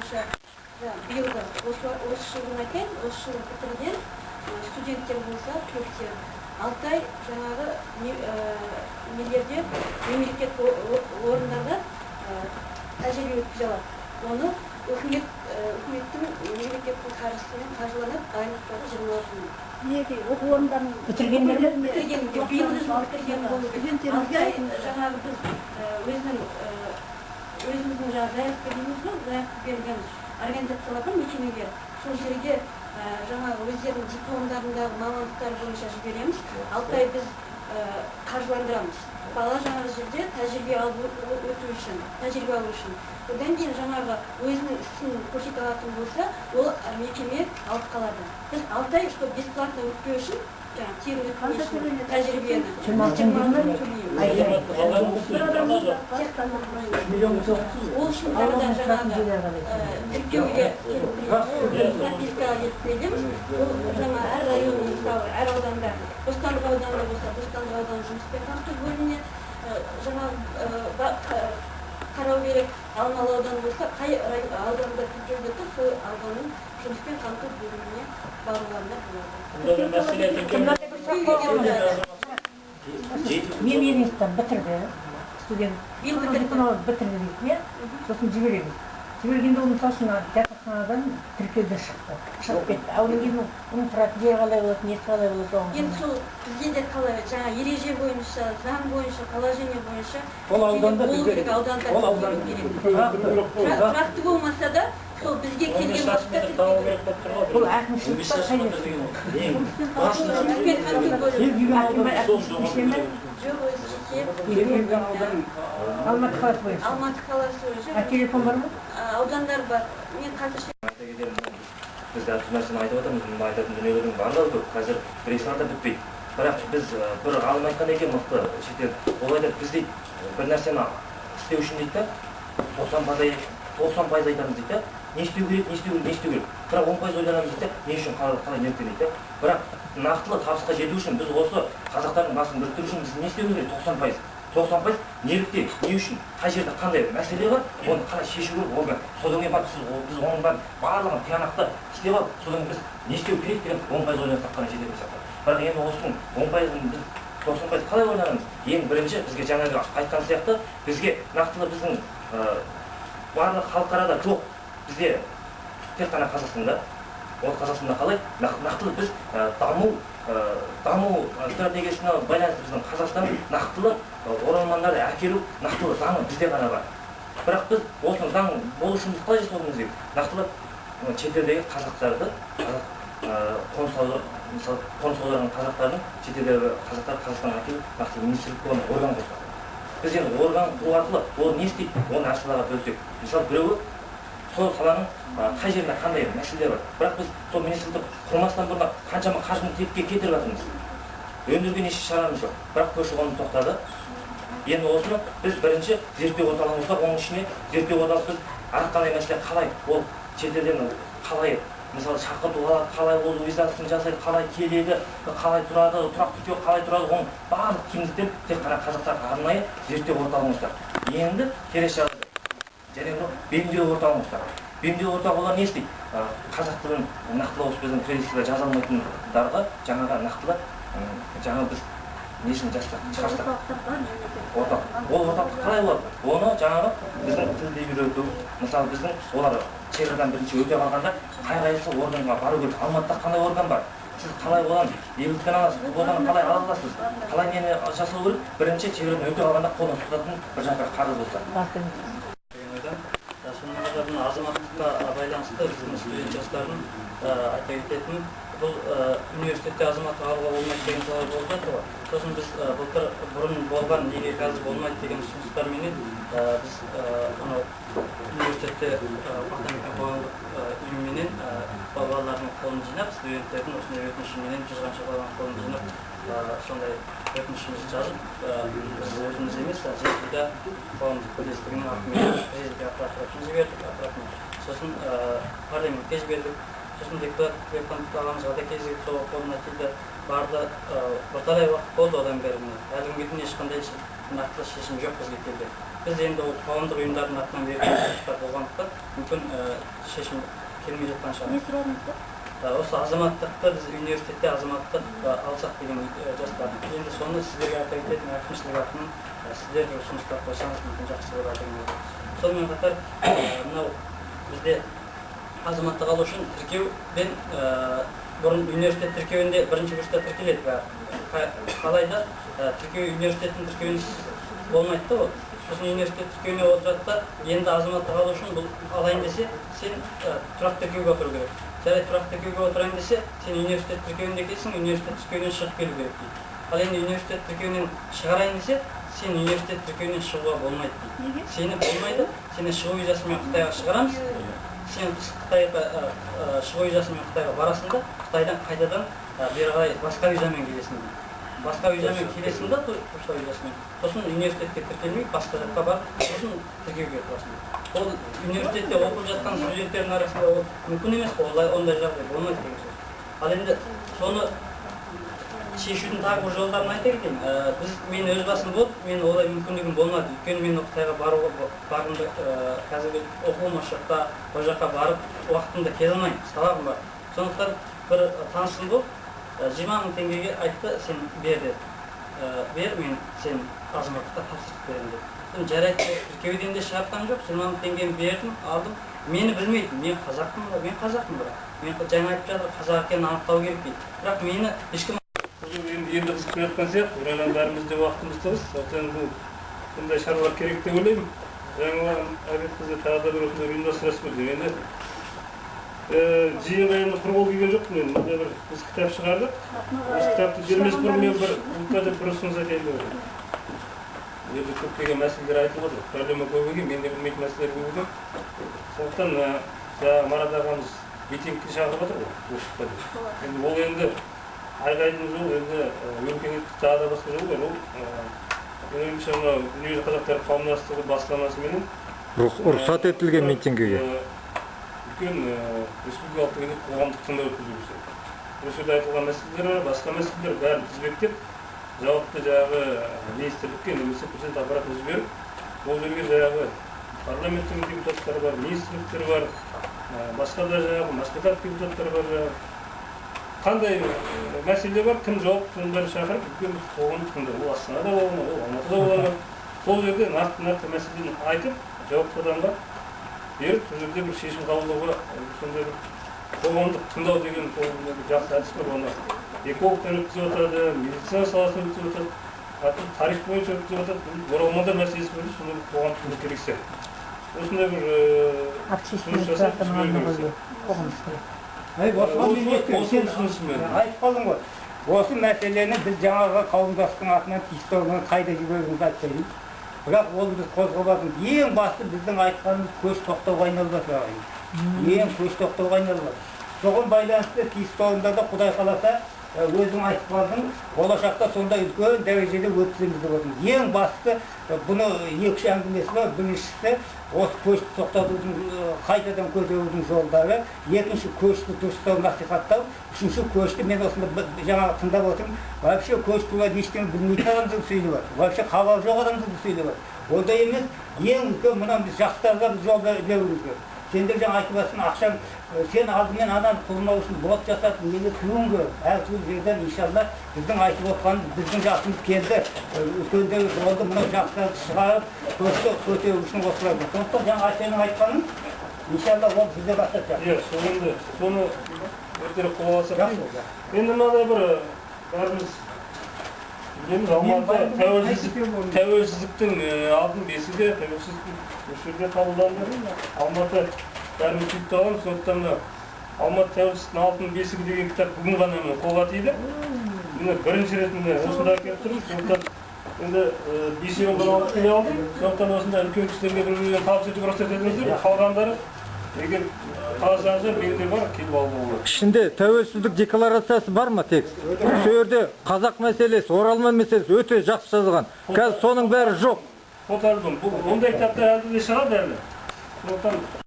бойынша биылғы осы жылдың айтайын, осы жылы бітірген студенттер болса көпте 6 ай жаңағы нелерде мемлекет орындарда тәжірибе өткізе алады. Оны үкіметтің мемлекеттің қаржысымен қаржыланып дайындықтары 26 мың. Неге оқу орындарын бітіргендер биылғы жылы бітірген болу керек. 6 ай жаңағы біз өзіміздің заявка дейміз ғой, заявка берген организацияларға мекемеге сол жерге жаңағы өздерінің дипломдарындағы мамандықтар бойынша жібереміз. 6 ай біз қаржыландырамыз. Бала жаңағы жерде тәжірибе алу үшін. Одан кейін жаңағы өзінің ісін көрсете алатын болса, ол мекеме алып қалады. Біз 6 ай чтобы бесплатно өтпеу үшін тегін тәжірибені ол үшін тағы да жаңағы тіркеуге пропискаға кетіп келеміз. Ол жаңа әр район, мысалы, әр ауданда, Бостандық ауданы болса, Бостандық ауданы жұмыспен қамту бөліміне жаңағы қарау керек. Алмалы ауданы болса, қай ауданда тіркеуге тұр, сол ауданның жұмыспен қамту бөліміне баруларына болады. Мен Ленинстан бітірді, студент. Бітірді дейсіне, сосын жібереміз. Жібергенде оның сашына жатақханадан тіркеуден шығып кетті. Одан кейін оның тұратын жері қалай болады, несі қалай болады оған. Енді сол бізде де қалай, жаңа ереже бойынша, заң бойынша, положение бойынша ол ауданда бізге тұрақты болмаса да, сол бізге келген уақытта бұл әкімшілікті Алматы қаласы бойынша. Алматы қаласы бойынша. Телефон бар ма? Аудандар бар. Мен қазір біз әртүрлі нәрсені айтып отырмыз, айтатын дүниелердің барлығы көп. Қазір бір сағатта бітпейді. Бірақ біз бір ғалым айтқан екен мықты шетел. Ол айтады, біз дейді бір нәрсені істеу үшін дейді 90% айтамыз дейді. Не істеу керек? Бірақ 10% ойланамыз дейді. Не үшін қалай неліктен дейді. Бірақ нақтылы табысқа жету үшін біз осы қазақтардың басын біріктіру үшін біз не істеу керек? 90% нелікте, не үшін, қай жерде қандай мәселе бар, оны қалай шешу керек, оған содан кейін біз оның барлығын тиянақты істеп алып, содан біз не істеу керек деген 10% ойлансақ қана жететін сияқты. Бірақ енді осының 10%-ын біз 90% қалай ойланамыз? Ең бірінші бізге жаңағы айтқан сияқты бізге нақтылы біздің барлық халықарада жоқ. Бізде тек қана Қазақстанда, ол Қазақстанда қалай нақтылы біз даму стратегиясына байланысты біздің Қазақстан нақтылы оралмандарды әкелу нақтылы заңы бізде ғана бар. Бірақ біз осының заң болу үшін қалай жасауымыз керек? Нақтылы шетелдегі қазақтарды, қоныс аударған қазақтардың шетелдегі қазақтар Қазақстанға әкелу нақтылы министрлікке оны орган қосады. Біз енді орган құру арқылы ол не істейді? Оны әр салаға бөлсек. Мысалы біреуі сол саланың қай жерінде қандай мәселелер бар. Бірақ біз сол министрлікті құрмастан бұрын қаншама қаржыны тепке кетіріп жатырмыз. Өндірген еш шарамыз жоқ. Бірақ көші-қон тоқтады. Енді осыны біз бірінші зерттеу орталығымызда, оның ішіне зерттеу орталық біз әрқандай мәселе қалай, ол шетелден қалай, мысалы шақырту қалай ол визасын жасайды, қалай келеді, қалай тұрады, тұрақты тіркеу қалай тұрады, оның барлық кеңістіктен тек қана қазақтар арнайы зерттеу орталығымызда. Енді келесі жағдайда және бейімдеу орталығымызда. Бейімдеу орталық олар не істейді? Қазақ тілін нақтылы осы біздің кредитсіде жаза алмайтындарға жаңаға нақтылы жаңа біз несін шығарсақ. Ол орталық қалай болады? Оны жаңағы біздің тілді үйрету, мысалы біздің олар шекарадан бірінші өте қалғанда қай-қайсы органға бару керек. Алматыда қандай орган бар? Сіз қалай одан ебілткен аласыз? Одан қалай ала аласыз? Қалай нені жасау керек? Бірінші шекарадан өте қалғанда қолдан ұстатын бір жаққа қарыз болса. Сонымен азаматтыққа байланысты біздің студент жастардың айта кететін бұл университетте азаматтық алуға болмайды деген талап болып жатыр ғой. Сосын біз бұрын болған неге қазір болмайды деген ұсыныстарменен біз анау университетте Бақтанбек қоғамдық ұйымменен балалардың қолын жинап, студенттердің осындай өтінішіменен 100 қанша баланың қолын жинап сондай өтінішімізді жазып біз өзіміз емес, жетіда қоғамдық бірлестігінің атымен президентке аппаратурасына жібердік. Сосын парламентке жібердік. Сосын депутат ағамызға да кезігіп сол қолына келді. Барды бірталай уақыт болды одан бері. Әлі күнге дейін ешқандай нақтылы шешім жоқ бізге келді. біз енді ол қоғамдық ұйымдардың атынан берген жұмыстар болғандықтан мүмкін шешім келмей жатқан шығар. Не сұрадыңыз? Осы азаматтықты біз университетте азаматтық алсақ деген жастар. Енді соны сіздерге айта кететін әкімшілік атынан сіздер ұсыныстар қойсаңыз мүмкін жақсы болады деген ойдамын. Сонымен қатар мынау бізде азаматтық алу үшін тіркеуден бұрын университет тіркеуінде бірінші курста тіркеледі. Қалайда тіркеу университеттің тіркеуінсіз болмайды да ол. Сосын университет тіркеуіне отырады да, енді азаматтық алу үшін бұл алайын десе, сен тұрақты тіркеуге отыру керек. Жарайды, тұрақты тіркеуге отырайын десе, сен университет тіркеуінде келсің, университет тіркеуінен шығып келу керек дейді. Ал енді университет тіркеуінен шығарайын десе, сен университет тіркеуінен шығуға болмайды дейді. Сені болмайды, сені шығу визасымен Қытайға шығарамыз. Сен Қытайға шығу визасымен Қытайға барасың да, Қытайдан қайтадан бері қарай басқа визамен келесің дейді. Басқа визамен келесің да, почта визасымен. Сосын университетке тіркелмей, басқа жаққа барып, сосын тіркеуге тұрасың. Ол университетте оқып жатқан студенттердің арасында ол мүмкін емес, ондай жағдай болмайды деген сөз. Ал енді соны шешудің тағы бір жолдарын айта кетейін. Мен өз басым болып, мен олай мүмкіндігім болмады. Өйткені мен Қытайға барғымда қазіргі оқуым осы жақта, ол жаққа барып уақытымда келе алмаймын, сабағым бар. Сондықтан бір танысым болып, 20 мың теңгеге айтты, сен бер деді. Бер, мен сен азаматтыққа тапсырып беремін деді. Жарайды, тіркеуден де шығартқан жоқ, 20 мың теңгені бердім, алдым. Мені білмейді, мен қазақпын бірақ. Мен жаңа айтып жатыр, қазақ екенін анықтау керек дейді. Бірақ мені ешкім... Енді қызып жатқан сияқты, оранан бәрімізде уақытымыз тығыз. Сондықтан бұл бұндай шаруалар керек деп ойлаймын. Жаңа әбет қызды тағы да бір осындай ұйымдастырасыз ба деп. Енді жиынға енді құр болып келген жоқпын енді. Мында бір біз кітап шығардық. Осы кітапты бермес бұрын мен бір ұсыныс айтайын деп отырмын. Енді көптеген мәселелер айтылып отыр. Проблема көп екен, мен де білмейтін мәселелер көп екен. Сондықтан Марат ағамыз митингке шақырып отыр ғой. Енді ол енді айғайдың жол, енді өркениеттік тағы да басқа жол бар. Ол меніңше мынау Дүниежүзі қазақтар қауымдастығы бастамасымен рұқсат етілген митингіге үлкен республикалық деңгейде қоғамдық тыңдау өткізу керек. Осы жерде айтылған мәселелер бар, басқа мәселелер бәрін тізбектеп, жауапты жаңағы министрлікке немесе президент аппаратына жіберіп, ол жерге жаңағы парламенттің депутаттары бар, министрліктер бар, басқа да жаңағы мәслихат депутаттары бар. Қандай мәселе бар, кім жауапты бәрін шақырып, үлкен қоғамдық тыңдау. Ол Астанада болған, ол Алматыда болған. Сол жерде нақты мәселені айтып, жауапты адамға беріп, сол жерде бір шешім қабылдауға сондай бір қоғамдық тыңдау деген жақсы әдіс бар. Оны экологтар өткізіп жатады, медицина саласын өткізіп жатады, тарих бойынша өткізіп жатады. Оралмандар мәселесі бойынша сондай бір қоғамдық тыңдау керек сияқты. Осындай бір айтып қалдым ғой. Осы мәселені біз жаңағы қауымдастықтың атынан тиісті органға қайда жіберуімізді айтпаймыз. Бірақ ол біз қозғалатын ең басты біздің айтқанымыз көш тоқтауға айналып жатыр. Ең көш тоқтауға айналып жатыр. Соған байланысты тиісті органдарда Құдай қаласа өзің айтып қалдың, болашақта сондай үлкен дәрежеде өткіземіз деп отырмыз. Ең басты бұны екі әңгімесі бар. Біріншісі осы көшті тоқтатудың, қайтадан көтерудің жолдары, екінші көшті дұрыстау, насихаттау, үшінші көшті мен осында жаңағы тыңдап отырмын. Вообще көш туралы ештеңе білмейтін адамдар сөйлеп жатыр. Вообще хабар жоқ адамдар сөйлеп жатыр. Ондай емес, ең үлкен мына біз жастарға жол беруіміз керек. Сендер жаңа айтып жатсың, ақшаң сен алдымен ананы қылмау үшін блок жасадың, неге кіруің керек? Әртүрлі жерден иншалла біздің айтып отқанымыз біздің жасымыз келді. Үлкендер жолды мынау жастарды шығарып, көшті көтеру үшін осылай. Сондықтан жаңа сенің айтқаның иншалла ол бізде бастап Иә, соны ертерек қолға алсақ. Енді мынадай бір бәріміз білеміз, Алматы тәуелсіздіктің алтын бесігі, тәуелсіздіктің осы жерде қабылданды. Алматы бәріміз сөйтіп алған, сондықтан Алматы тәуелсіздіктің алтын бесігі деген кітап бүгін ғана қолға тиді. Бірінші ретінде осында әкеліп тұрмыз. Сондықтан енді бесеуін алып келе алдым. Сондықтан осында үлкен кісілерге бір-бірінен табыс етуге рұқсат етіңіздер. Қалғандары егер қаласаңыздар менде бар, келіп алуға болады. ішінде тәуелсіздік декларациясы бар ма текст? Сол жерде қазақ мәселесі, оралман мәселесі өте жақсы жазылған. Қазір соның бәрі жоқ. Ондай кітаптар әлі де шығады әлі. Сондықтан